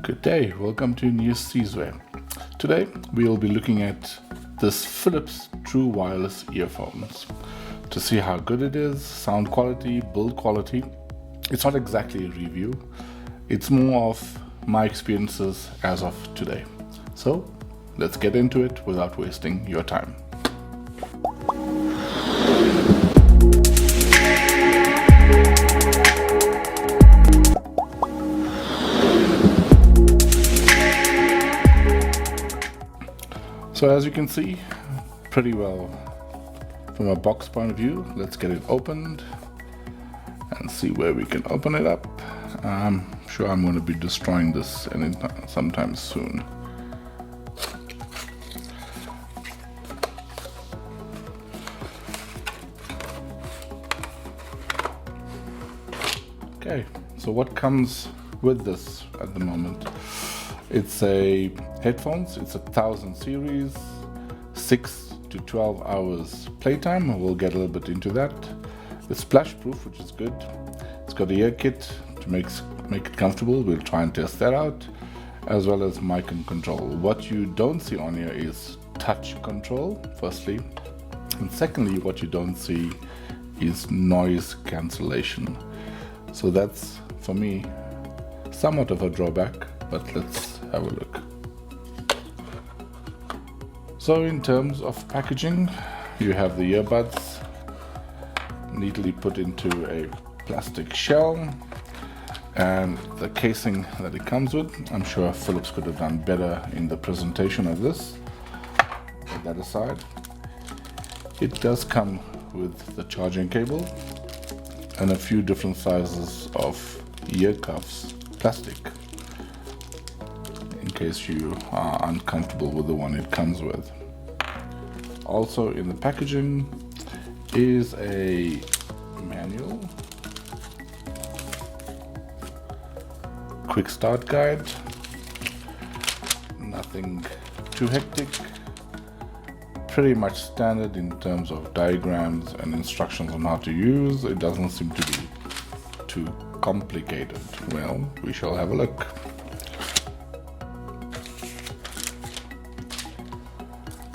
Good day, welcome to Neosizwe. Today we will be looking at this Philips True Wireless earphones to see how good it is, sound quality, build quality. It's not exactly a review, it's more of my experiences as of today. So let's get into it without wasting your time. So as you can see, pretty well from a box point of view. Let's get it opened and see where we can open it up. I'm sure I'm going to be destroying this sometime soon. Okay, so what comes with this at the moment? It's a headphones, it's a 1000 series, 6 to 12 hours playtime. We'll get a little bit into that. It's splash proof, which is good. It's got the ear kit to make it comfortable. We'll try and test that out, as well as mic and control. What you don't see on here is touch control, firstly. And secondly, what you don't see is noise cancellation. So that's, for me, somewhat of a drawback, but let's have a look. So in terms of packaging, you have the earbuds neatly put into a plastic shell and the casing that it comes with. I'm sure Philips could have done better in the presentation of this. Put that aside. It does come with the charging cable and a few different sizes of ear cuffs, plastic, in case you are uncomfortable with the one it comes with. Also in the packaging is a manual, quick start guide, nothing too hectic, pretty much standard in terms of diagrams and instructions on how to use. It doesn't seem to be too complicated. Well, we shall have a look.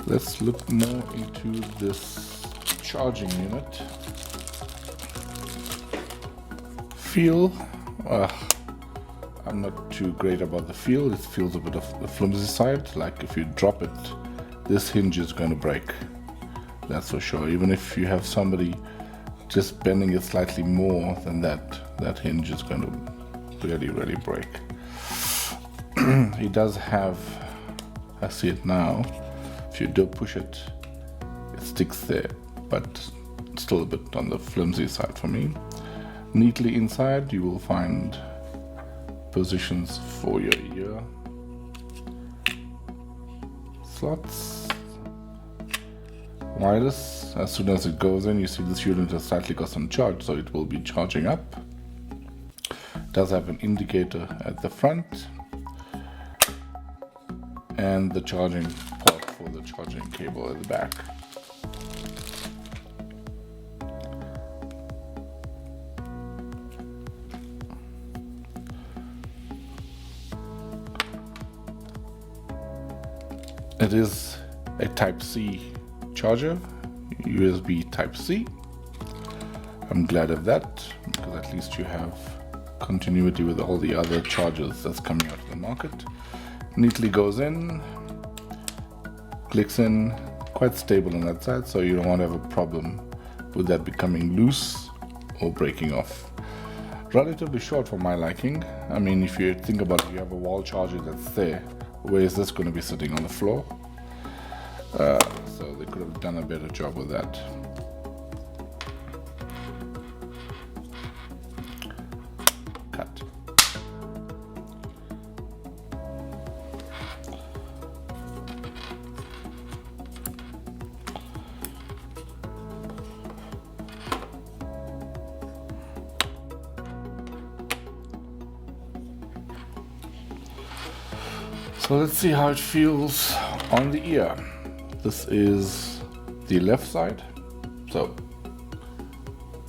Let's look more into this charging unit. Feel, I'm not too great about the feel. It feels a bit of the flimsy side, like if you drop it, this hinge is going to break. That's for sure. Even if you have somebody just bending it slightly more than that, that hinge is going to really break. It does have, I see it now, if you do push it, it sticks there, but still a bit on the flimsy side for me. Neatly inside you will find positions for your ear slots. Wireless, as soon as it goes in, you see this unit has slightly got some charge, so it will be charging up. It does have an indicator at the front and the charging port for the charging cable at the back. It is a Type-C charger, USB Type-C. I'm glad of that, because at least you have continuity with all the other chargers that's coming out of the market. Neatly goes in, clicks in, quite stable on that side, so you don't want to have a problem with that becoming loose or breaking off. Relatively short for my liking. I mean, if you think about it, you have a wall charger that's there. Where is this going to be sitting on the floor? So they could have done a better job with that. Cut. So let's see how it feels on the ear. This is the left side, so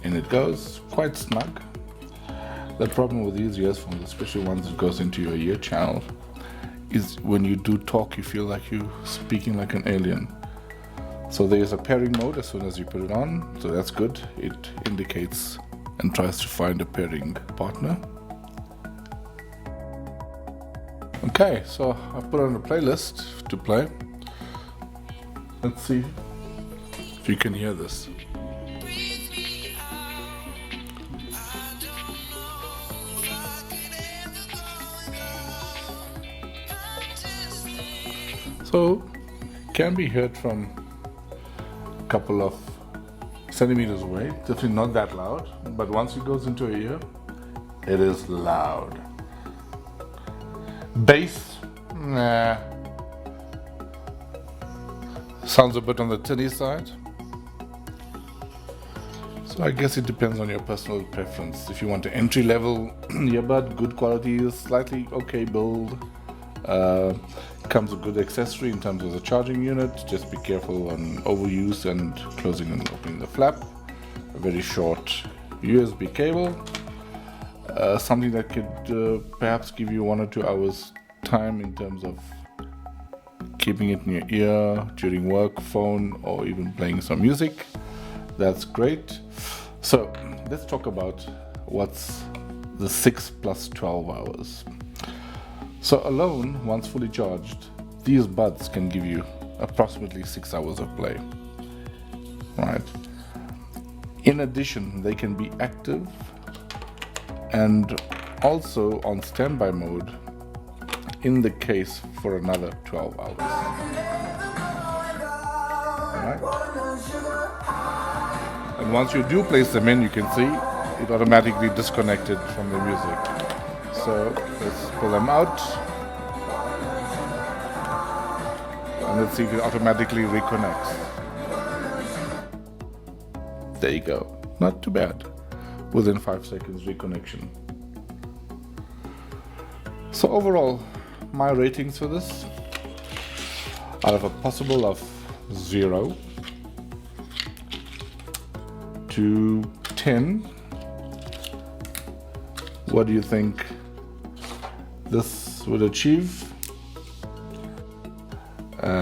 in it goes, quite snug. The problem with these earphones, especially ones that goes into your ear channel, is when you do talk, you feel like you're speaking like an alien. So there is a pairing mode as soon as you put it on, so that's good. It indicates and tries to find a pairing partner. Okay, so I've put on a playlist to play. Let's see if you can hear this. So, can be heard from a couple of centimeters away. Definitely not that loud, but once it goes into your ear, it is loud. Bass, nah. Sounds a bit on the tinny side. So I guess it depends on your personal preference. If you want an entry level earbud, good quality, slightly okay build, comes with good accessory in terms of the charging unit. Just be careful on overuse and closing and opening the flap. A very short USB cable. Something that could perhaps give you 1 or 2 hours time in terms of keeping it in your ear during work, phone, or even playing some music. That's great. So let's talk about what's the 6 plus 12 hours. So alone, once fully charged, these buds can give you approximately 6 hours of play. Right. In addition, they can be active and also on standby mode in the case for another 12 hours. Right. And once you do place them in, you can see it automatically disconnected from the music. So let's pull them out. And let's see if it automatically reconnects. There you go. Not too bad. Within 5 seconds reconnection. So overall, my ratings for this, out of a possible of 0 to 10, what do you think this would achieve?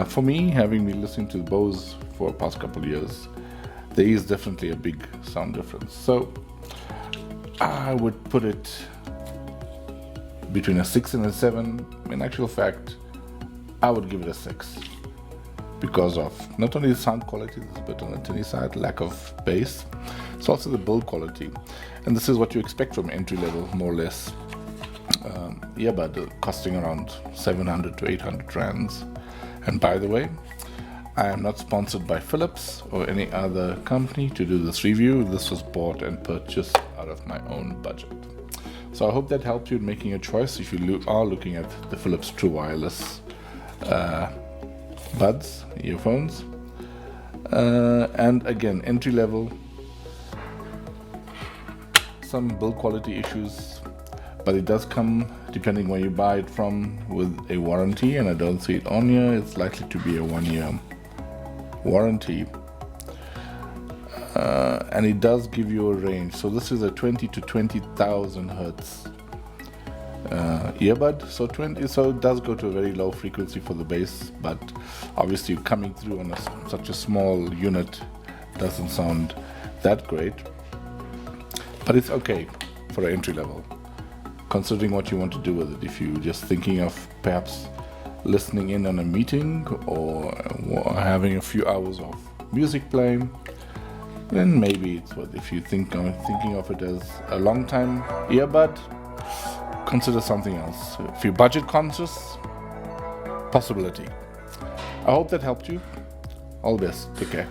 For me, having been listening to Bose for the past couple of years, there is definitely a big sound difference. So I would put it between a 6 and a 7. In actual fact, I would give it a 6 because of not only the sound quality, there's a bit on the tinny side, lack of bass, it's also the build quality. And this is what you expect from entry level, more or less, earbud costing around 700 to 800 rands. And by the way, I am not sponsored by Philips or any other company to do this review. This was bought and purchased out of my own budget. So I hope that helped you in making a choice if you are looking at the Philips True Wireless buds, earphones. And again, entry level, some build quality issues, but it does come, depending where you buy it from, with a warranty, and I don't see it on here. It's likely to be a 1-year warranty, and it does give you a range. So this is a 20 to 20,000 hertz earbud, so it does go to a very low frequency for the bass, but obviously coming through on such a small unit doesn't sound that great, but it's okay for an entry level, considering what you want to do with it. If you're just thinking of perhaps listening in on a meeting or having a few hours of music playing, then maybe it's what. If you thinking of it as a long time earbud, consider something else. If you're budget conscious, possibility. I hope that helped you. All the best. Take care.